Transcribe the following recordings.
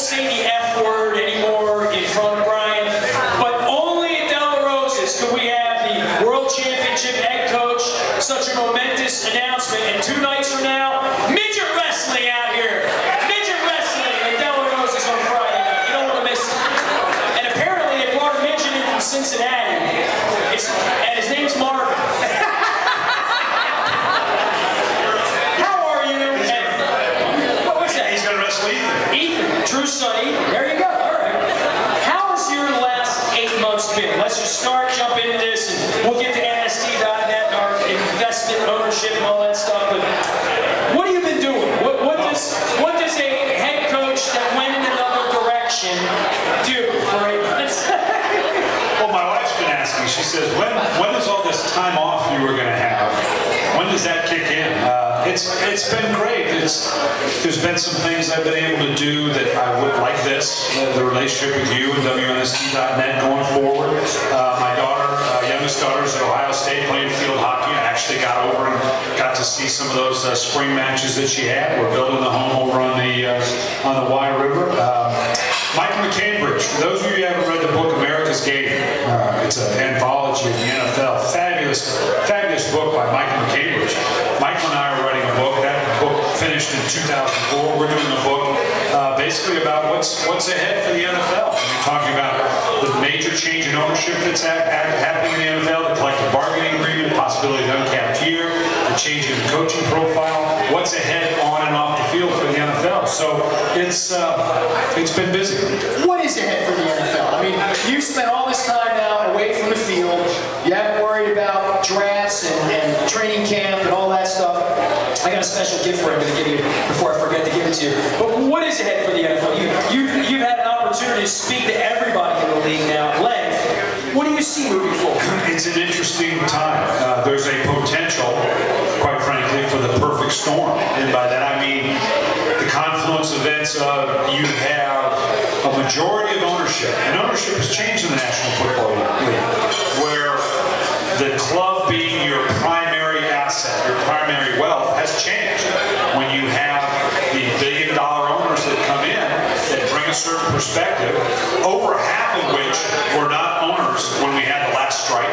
say the F word anymore in front of Brian, but only at De La Rosa's could we have the World Championship head coach, such a momentous announcement, and 2 nights from now, midget wrestling out here. Midget wrestling at De La Rosa's on Friday night. You don't want to miss it. And apparently they brought a midget in from Cincinnati. And his name's Marvin. True son, Ethan. There you go. All right. How has your last 8 months been? Let's just jump into this, and we'll get to WNST.net and our investment ownership and all that stuff. But what have you been doing? What does a head coach that went in another direction do for 8 months? Well, my wife's been asking. She says, when is all this time off you were going to have? When does that kick in? It's been great. There's been some things I've been able to do that I would like this, the relationship with you and WNST.net going forward. My youngest daughter's at Ohio State playing field hockey. I actually got over and got to see some of those spring matches that she had. We're building the home over on the Wye River. Michael McCambridge, for those of you who haven't read the book America's Game, it's an anthology of the NFL. Fabulous book by Michael McCambridge. Michael and I are writing a book. That book finished in 2004. We're doing a book basically about what's ahead for the NFL. We're talking about the major change in ownership that's happening in the NFL, the collective bargaining agreement, the possibility of uncapped year, the change in the coaching profile, what's ahead on and off the field for the NFL. So it's been busy. What is ahead for the NFL? I mean, you spent all this time now away from the field. You haven't worried about drafts and training camp and all that stuff. I got a special gift for him to give you before I forget to give it to you. But what is ahead for the NFL? You've had an opportunity to speak to everybody in the league now at length. What do you see moving forward? It's an interesting time. There's a potential, quite frankly, for the perfect storm. And by that I mean the confluence events of you have a majority of ownership. And ownership has changed in the National Football League, where the club being your primary asset, your primary wealth, has changed. When you have the billion-dollar owners that come in that bring a certain perspective, over half of which were not owners when we had the last strike.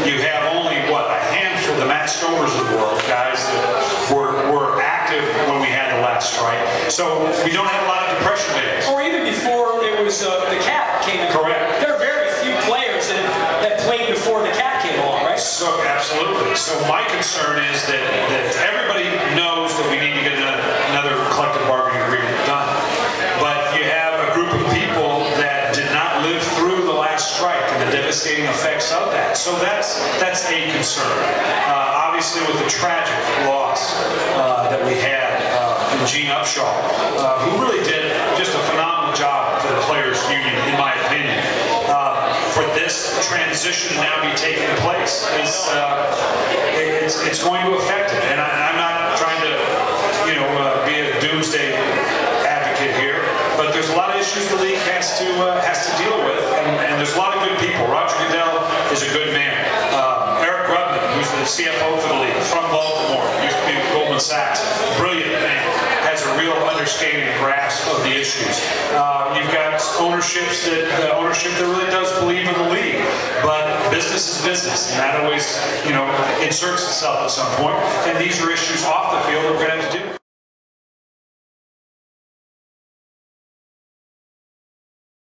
You have only, a handful, the Matt Stovers of the world, guys that were active when we had the last strike. So we don't have a lot of depression days. Or even before it was the cap came in. Correct. There are very few players that played before the cap came along, right? So absolutely. So my concern is that everybody knows that we need to get another collective bargaining agreement done. But you have a group of people that did not live through the last strike and the devastating effects of that. So that's a concern. Obviously, with the tragic loss that we had in Gene Upshaw, who really did just a phenomenal job for the Players Union, in my opinion. For this transition to now be taking place, it's going to affect it. And I'm not trying to, be a doomsday advocate here, but there's a lot of issues the league has to deal with, and there's a lot of good people. Roger Goodell is a good man. Eric Grubman, who's the CFO for the league, from Baltimore, used to be with Goldman Sachs, brilliant man, has a real understanding and grasp of the issues. You've got ownership that really does believe in the league, but business is business, and that always, inserts itself at some point. And these are issues off the field that we're going to have to deal with.